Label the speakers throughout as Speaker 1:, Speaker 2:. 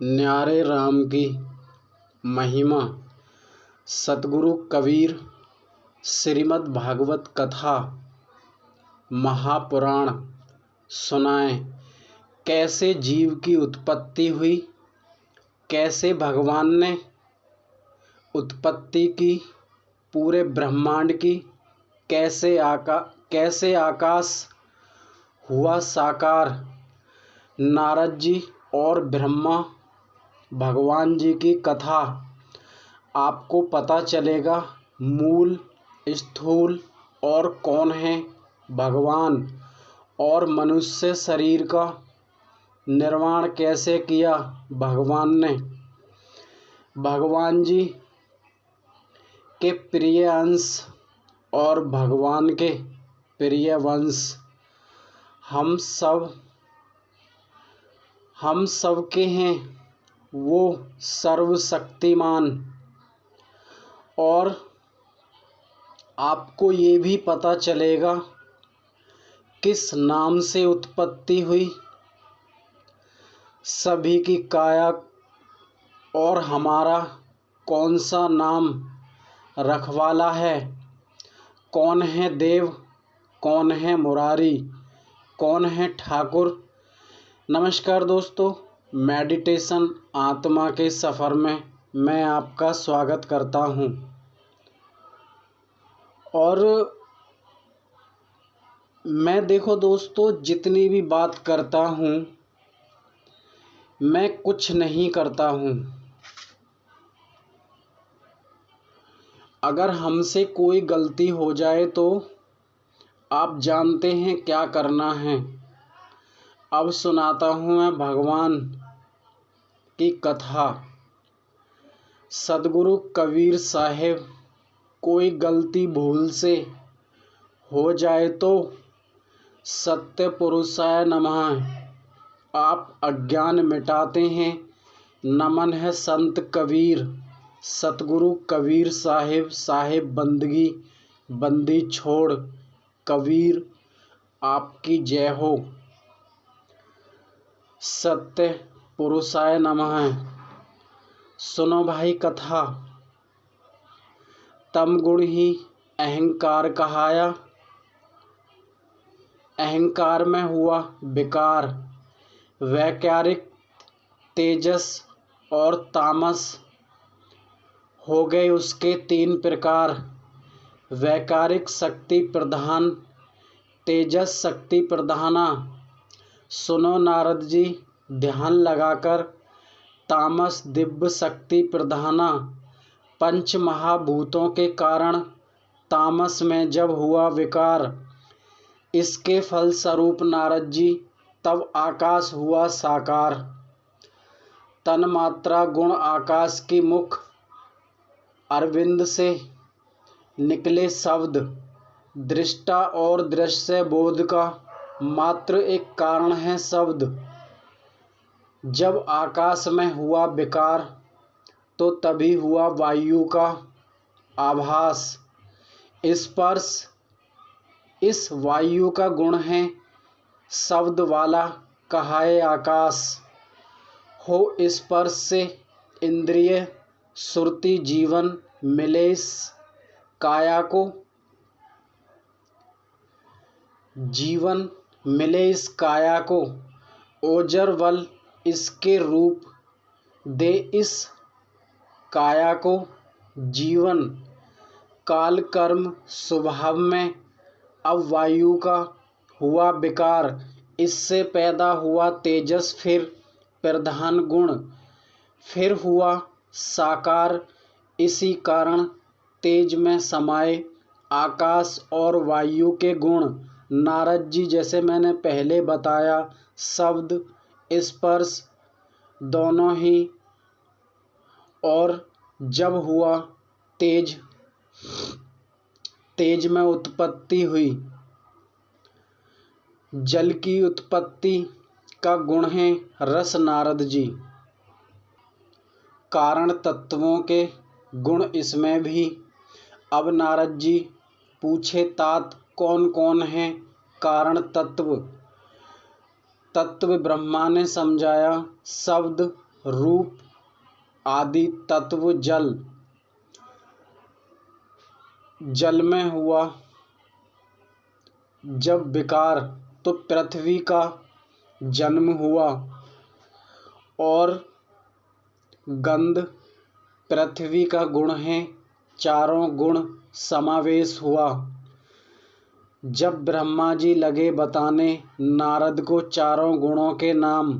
Speaker 1: न्यारे राम की महिमा। सतगुरु कबीर श्रीमद् भागवत कथा महापुराण सुनाएं। कैसे जीव की उत्पत्ति हुई, कैसे भगवान ने उत्पत्ति की पूरे ब्रह्मांड की, कैसे आकाश हुआ साकार। नारद जी और ब्रह्मा भगवान जी की कथा आपको पता चलेगा। मूल, स्थूल और कौन है भगवान, और मनुष्य शरीर का निर्माण कैसे किया भगवान ने। भगवान जी के प्रिय अंश और भगवान के प्रिय वंश हम सब के हैं। वो सर्वशक्तिमान। और आपको ये भी पता चलेगा किस नाम से उत्पत्ति हुई सभी की काया, और हमारा कौन सा नाम रखवाला है। कौन है देव, कौन है मुरारी, कौन है ठाकुर। नमस्कार दोस्तों, मेडिटेशन आत्मा के सफ़र में मैं आपका स्वागत करता हूं। और मैं देखो दोस्तों, जितनी भी बात करता हूं मैं कुछ नहीं करता हूं। अगर हमसे कोई गलती हो जाए तो आप जानते हैं क्या करना है। अब सुनाता हूं मैं भगवान की कथा। सदगुरु कबीर साहेब कोई गलती भूल से हो जाए तो सत्य पुरुषाय नमः आप अज्ञान मिटाते हैं। नमन है संत कबीर, सतगुरु कबीर साहेब बंदी छोड़ कबीर आपकी जय हो। सत्य पुरुषाय नमः। सुनो भाई कथा। तम गुण ही अहंकार कहाया, अहंकार में हुआ विकार। वैकारिक तेजस और तामस हो गए उसके तीन प्रकार। वैकारिक शक्ति प्रधान, तेजस शक्ति प्रधाना। सुनो नारद जी ध्यान लगाकर। तामस दिव्य शक्ति प्रधाना। पंच महाभूतों के कारण तामस में जब हुआ विकार, इसके फल स्वरूप नारद जी तब आकाश हुआ साकार। तन्मात्रा गुण आकाश की मुख अरविंद से निकले शब्द। दृष्टा और दृश्य बोध का मात्र एक कारण है शब्द। जब आकाश में हुआ विकार तो तभी हुआ वायु का आभास, स्पर्श। इस वायु का गुण है शब्द वाला कहाए आकाश। हो स्पर्श से इंद्रिय सुरति जीवन मिले इस काया को। जीवन मिले इस काया को। ओजर बल इसके रूप दे इस काया को। जीवन काल कर्म स्वभाव में अब वायु का हुआ विकार। इससे पैदा हुआ तेजस, फिर प्रधान गुण, फिर हुआ साकार। इसी कारण तेज में समाये आकाश और वायु के गुण। नारद जी जैसे मैंने पहले बताया, शब्द स्पर्श दोनों ही। और जब हुआ तेज में उत्पत्ति हुई। जल की उत्पत्ति का गुण है रस नारद जी। कारण तत्वों के गुण इसमें भी। अब नारद जी पूछे तात कौन कौन है कारण तत्व। ब्रह्मा ने समझाया शब्द रूप आदि तत्व जल। जल में हुआ जब विकार तो पृथ्वी का जन्म हुआ, और गंध पृथ्वी का गुण है, चारों गुण समावेश हुआ। जब ब्रह्मा जी लगे बताने नारद को चारों गुणों के नाम,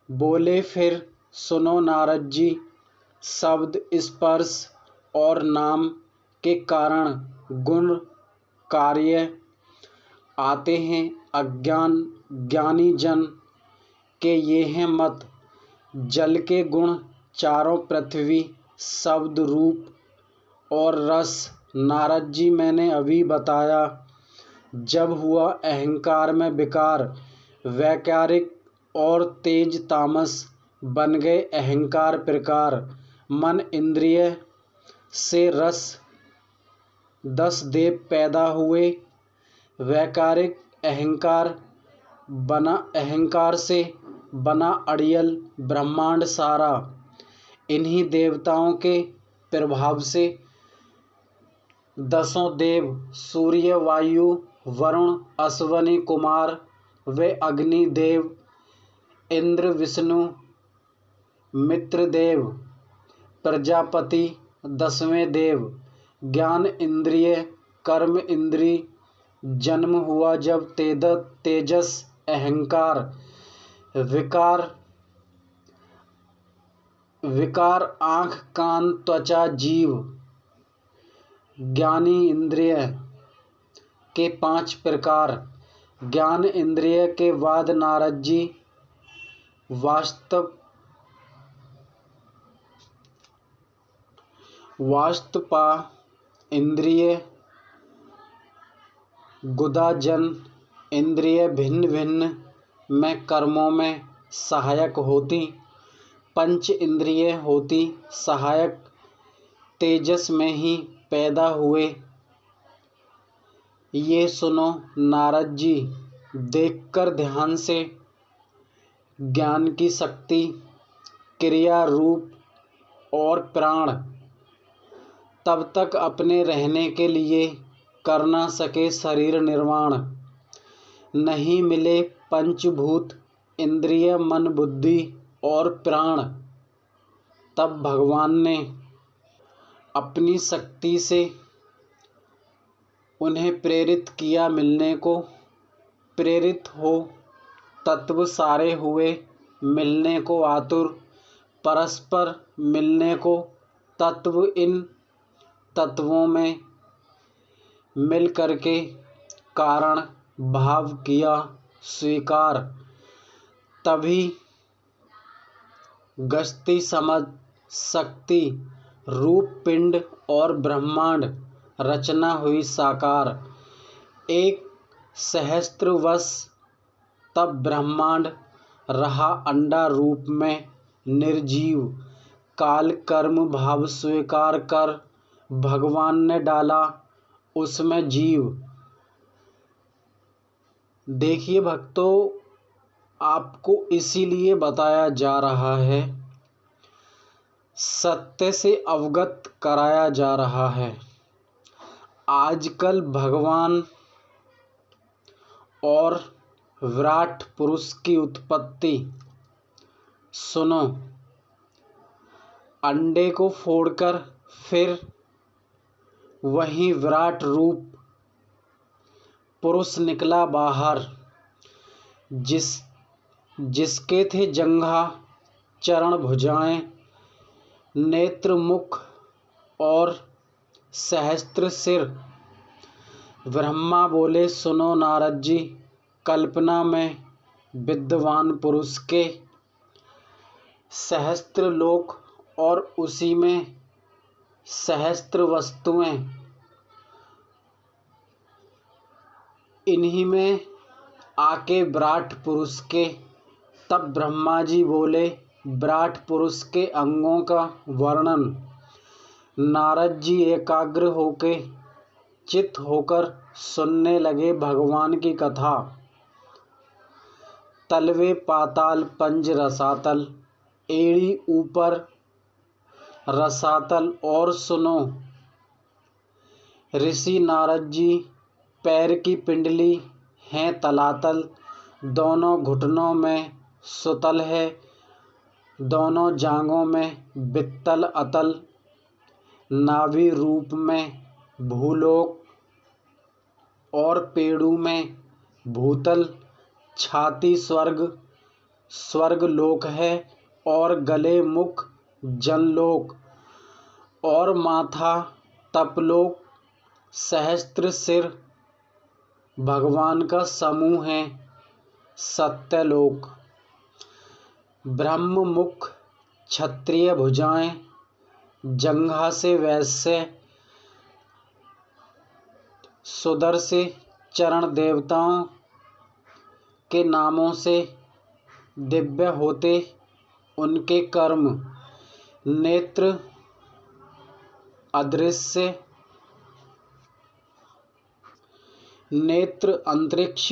Speaker 1: बोले फिर सुनो नारद जी, शब्द स्पर्श और नाम के कारण गुण कार्य आते हैं। अज्ञान ज्ञानी जन के ये हैं मत, जल के गुण चारों पृथ्वी शब्द रूप और रस। नारद जी मैंने अभी बताया, जब हुआ अहंकार में विकार, वैकारिक और तेज तामस बन गए अहंकार प्रकार। मन इंद्रिय से रस 10 देव पैदा हुए, वैकारिक अहंकार बना, अहंकार से बना अड़ियल ब्रह्मांड सारा। इन्हीं देवताओं के प्रभाव से 10 देव सूर्य वायु वरुण अश्वनी कुमार व अग्नि देव, इंद्र विष्णु मित्र देव प्रजापति 10वें देव। ज्ञान इंद्रिय कर्म इंद्रिय जन्म हुआ जब तेजस अहंकार विकार आँख कान त्वचा जीव। ज्ञानी इंद्रिय के 5 प्रकार। ज्ञान इंद्रिय के बाद नारद जी वास्तपा इंद्रिय गुदाजन इंद्रिय भिन्न भिन्न में कर्मों में सहायक होती। पंच इंद्रिय होती सहायक, तेजस में ही पैदा हुए। ये सुनो नारद जी, देखकर ध्यान से ज्ञान की शक्ति, क्रिया रूप और प्राण तब तक अपने रहने के लिए कर ना सके शरीर निर्माण। नहीं मिले पंचभूत इंद्रिय मन बुद्धि और प्राण, तब भगवान ने अपनी शक्ति से उन्हें प्रेरित किया मिलने को। प्रेरित हो तत्व सारे हुए मिलने को आतुर, परस्पर मिलने को तत्व। इन तत्वों में मिल करके कारण भाव किया स्वीकार, तभी गस्ती समझ शक्ति रूप पिंड और ब्रह्मांड रचना हुई साकार। एक सहस्त्र वर्ष तब ब्रह्मांड रहा अंडा रूप में निर्जीव। काल कर्म भाव स्वीकार कर भगवान ने डाला उसमें जीव। देखिए भक्तों, आपको इसीलिए बताया जा रहा है, सत्य से अवगत कराया जा रहा है। आजकल भगवान और विराट पुरुष की उत्पत्ति सुनो। अंडे को फोड़कर फिर वही विराट रूप पुरुष निकला बाहर, जिसके थे जंघा चरण भुजाएं नेत्र मुख और सहस्त्र सिर। ब्रह्मा बोले सुनो नारद जी, कल्पना में विद्वान पुरुष के सहस्त्र लोक और उसी में सहस्त्र वस्तुएं, इन्हीं में आके विराट पुरुष के। तब ब्रह्मा जी बोले विराट पुरुष के अंगों का वर्णन। नारद जी एकाग्र होके चित होकर सुनने लगे भगवान की कथा। तलवे पाताल पंज रसातल, एड़ी ऊपर रसातल और सुनो। ऋषि नारद जी पैर की पिंडली हैं तलातल, दोनों घुटनों में सुतल है, दोनों जांघों में बित्तल अतल। नाभि रूप में भूलोक और पेड़ू में भूतल। छाती स्वर्ग स्वर्ग लोक है और गले मुख जनलोक और माथा तपलोक। सहस्त्र सिर भगवान का समूह है सत्यलोक। ब्रह्म मुख क्षत्रिय भुजाएं, जंघा से वैश्य सुदर से चरण देवताओं के नामों से दिव्य होते उनके कर्म। नेत्र अदृश्य नेत्र अंतरिक्ष,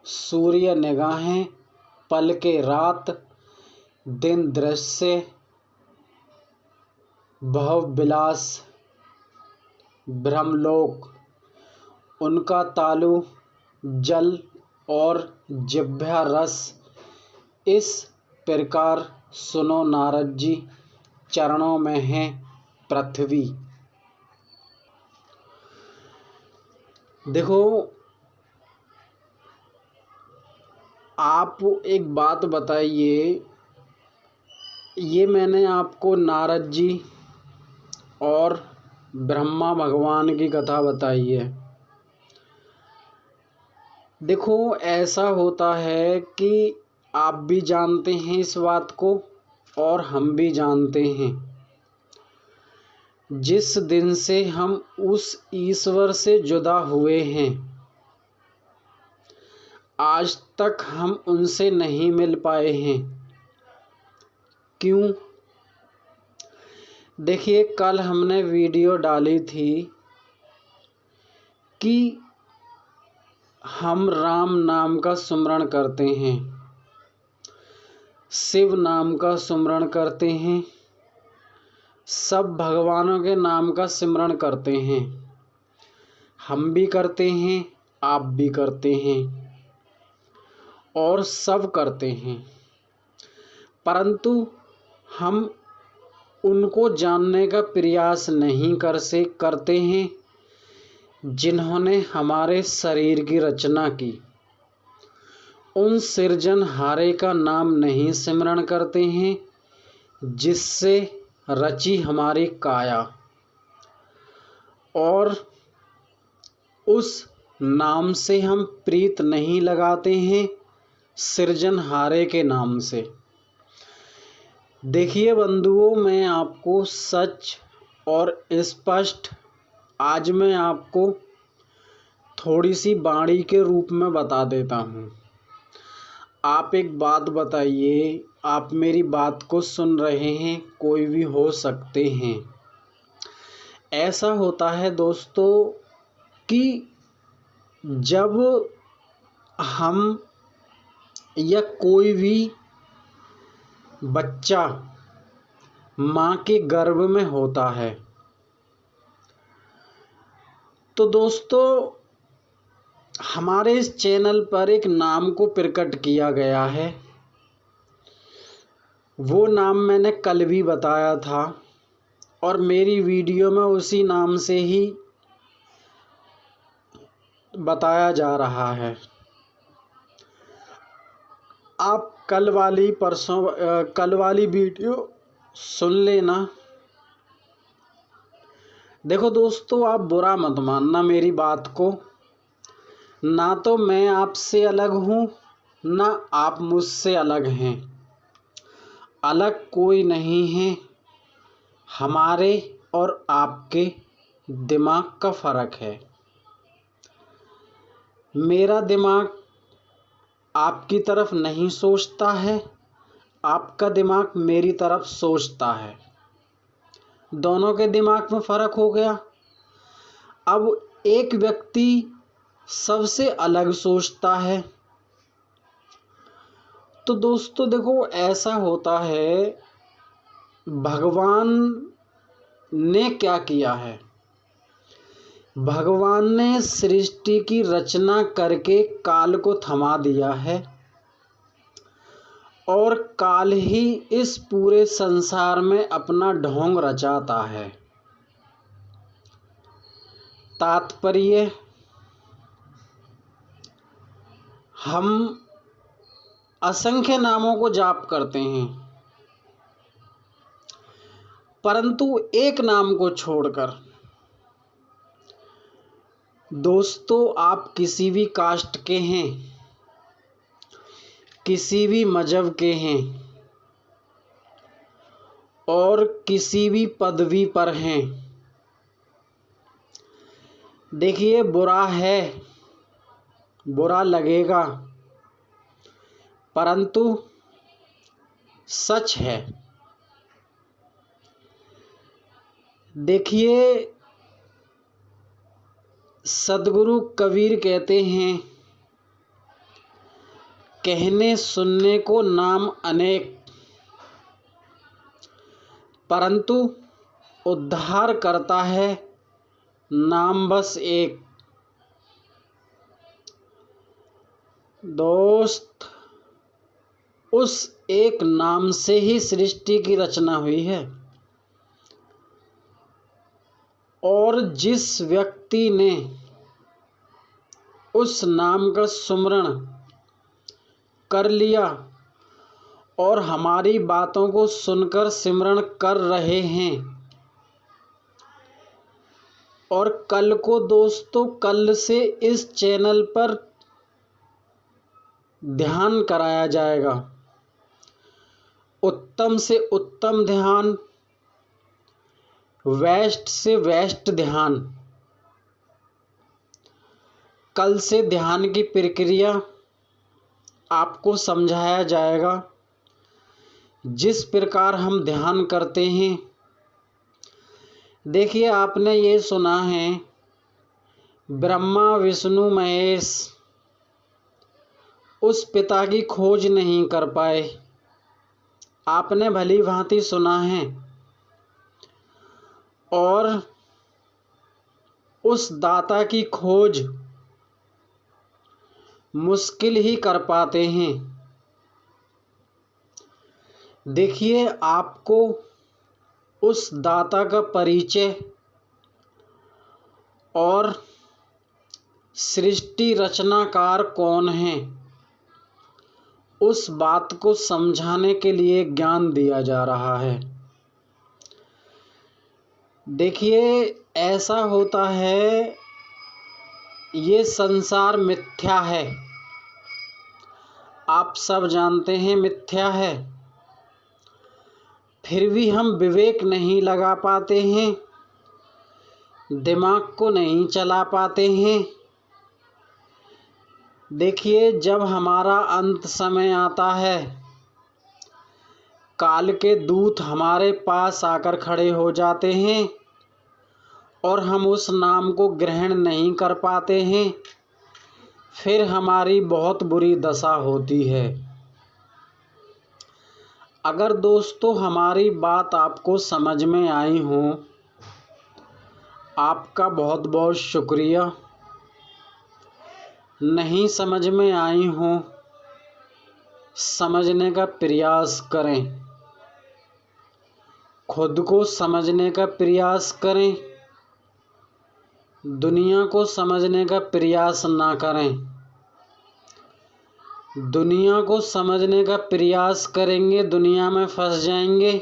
Speaker 1: सूर्य निगाहें, पलके रात, दिन दृश्य, भव विलास ब्रह्मलोक। उनका तालु जल और जिह्वा रस। इस प्रकार सुनो नारद जी, चरणों में है पृथ्वी। देखो, आप एक बात बताइए, ये मैंने आपको नारद जी और ब्रह्मा भगवान की कथा बताई है। देखो, ऐसा होता है कि आप भी जानते हैं इस बात को और हम भी जानते हैं। जिस दिन से हम उस ईश्वर से जुदा हुए हैं, आज तक हम उनसे नहीं मिल पाए हैं। क्यों? देखिए, कल हमने वीडियो डाली थी कि हम राम नाम का सुमरण करते हैं, शिव नाम का सुमरण करते हैं, सब भगवानों के नाम का सिमरण करते हैं। हम भी करते हैं, आप भी करते हैं और सब करते हैं, परंतु हम उनको जानने का प्रयास नहीं करते हैं जिन्होंने हमारे शरीर की रचना की। उन सृजनहारे का नाम नहीं सिमरण करते हैं जिससे रची हमारी काया, और उस नाम से हम प्रीत नहीं लगाते हैं सृजनहारे के नाम से। देखिए बंधुओं, मैं आपको सच और स्पष्ट आज मैं आपको थोड़ी सी वाणी के रूप में बता देता हूँ। आप एक बात बताइए, आप मेरी बात को सुन रहे हैं, कोई भी हो सकते हैं। ऐसा होता है दोस्तों कि जब हम या कोई भी बच्चा माँ के गर्भ में होता है, तो दोस्तों हमारे इस चैनल पर एक नाम को प्रकट किया गया है। वो नाम मैंने कल भी बताया था और मेरी वीडियो में उसी नाम से ही बताया जा रहा है। आप कल वाली वीडियो सुन लेना। देखो दोस्तों, आप बुरा मत मानना मेरी बात को। ना तो मैं आपसे अलग हूँ, ना आप मुझसे अलग हैं। अलग कोई नहीं है, हमारे और आपके दिमाग का फ़र्क है। मेरा दिमाग आपकी तरफ नहीं सोचता है, आपका दिमाग मेरी तरफ सोचता है। दोनों के दिमाग में फ़र्क हो गया। अब एक व्यक्ति सबसे अलग सोचता है तो दोस्तों देखो, ऐसा होता है, भगवान ने क्या किया है। भगवान ने सृष्टि की रचना करके काल को थमा दिया है और काल ही इस पूरे संसार में अपना ढोंग रचाता है। तात्पर्य, हम असंख्य नामों को जाप करते हैं, परंतु एक नाम को छोड़कर। दोस्तों, आप किसी भी कास्ट के हैं, किसी भी मजहब के हैं और किसी भी पदवी पर हैं, देखिए, बुरा है, बुरा लगेगा, परंतु सच है। देखिए, सद्गुरु कबीर कहते हैं, कहने सुनने को नाम अनेक, परंतु उद्धार करता है नाम बस एक। दोस्त, उस एक नाम से ही सृष्टि की रचना हुई है और जिस व्यक्ति ने उस नाम का सुमरण कर लिया और हमारी बातों को सुनकर सिमरण कर रहे हैं, और कल को दोस्तों, कल से इस चैनल पर ध्यान कराया जाएगा, उत्तम से उत्तम ध्यान, बेस्ट से बेस्ट ध्यान। कल से ध्यान की प्रक्रिया आपको समझाया जाएगा। जिस प्रकार हम ध्यान करते हैं, देखिए, आपने ये सुना है, ब्रह्मा विष्णु महेश उस पिता की खोज नहीं कर पाए। आपने भली भांति सुना है, और उस दाता की खोज मुश्किल ही कर पाते हैं। देखिए, आपको उस दाता का परिचय और सृष्टि रचनाकार कौन है, उस बात को समझाने के लिए ज्ञान दिया जा रहा है। देखिए, ऐसा होता है, ये संसार मिथ्या है, आप सब जानते हैं मिथ्या है, फिर भी हम विवेक नहीं लगा पाते हैं, दिमाग को नहीं चला पाते हैं। देखिए, जब हमारा अंत समय आता है, काल के दूत हमारे पास आकर खड़े हो जाते हैं और हम उस नाम को ग्रहण नहीं कर पाते हैं, फिर हमारी बहुत बुरी दशा होती है। अगर दोस्तों हमारी बात आपको समझ में आई हो, आपका बहुत बहुत शुक्रिया। नहीं समझ में आई हो, समझने का प्रयास करें, खुद को समझने का प्रयास करें, दुनिया को समझने का प्रयास ना करें। दुनिया को समझने का प्रयास करेंगे, दुनिया में फंस जाएंगे।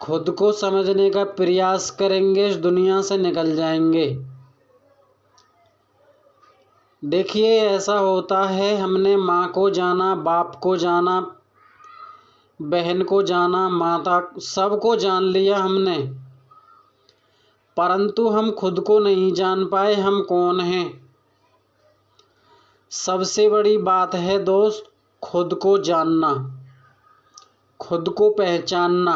Speaker 1: खुद को समझने का प्रयास करेंगे, इस दुनिया से निकल जाएंगे। देखिए, ऐसा होता है, हमने माँ को जाना, बाप को जाना, बहन को जाना, माता, सबको जान लिया हमने, परंतु हम खुद को नहीं जान पाए, हम कौन हैं। सबसे बड़ी बात है दोस्त, खुद को जानना, खुद को पहचानना।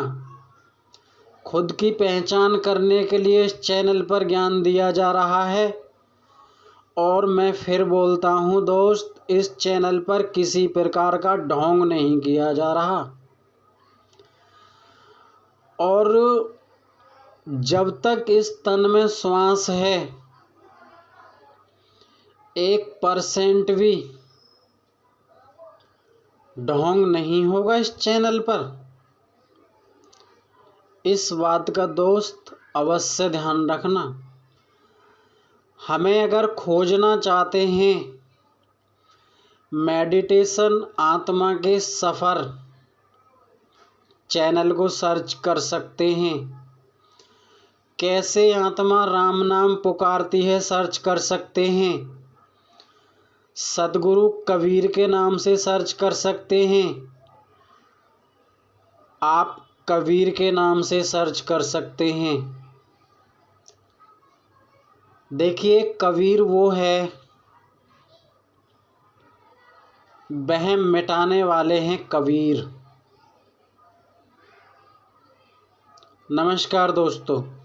Speaker 1: खुद की पहचान करने के लिए इस चैनल पर ज्ञान दिया जा रहा है। और मैं फिर बोलता हूँ दोस्त, इस चैनल पर किसी प्रकार का ढोंग नहीं किया जा रहा। और जब तक इस तन में श्वास है 1% भी ढोंग नहीं होगा इस चैनल पर। इस बात का दोस्त अवश्य ध्यान रखना। हमें अगर खोजना चाहते हैं मेडिटेशन आत्मा के सफ़र, चैनल को सर्च कर सकते हैं। कैसे आत्मा राम नाम पुकारती है सर्च कर सकते हैं। सद्गुरु कबीर के नाम से सर्च कर सकते हैं। आप कबीर के नाम से सर्च कर सकते हैं। देखिए, कबीर वो है, वहम मिटाने वाले हैं कबीर। नमस्कार दोस्तों।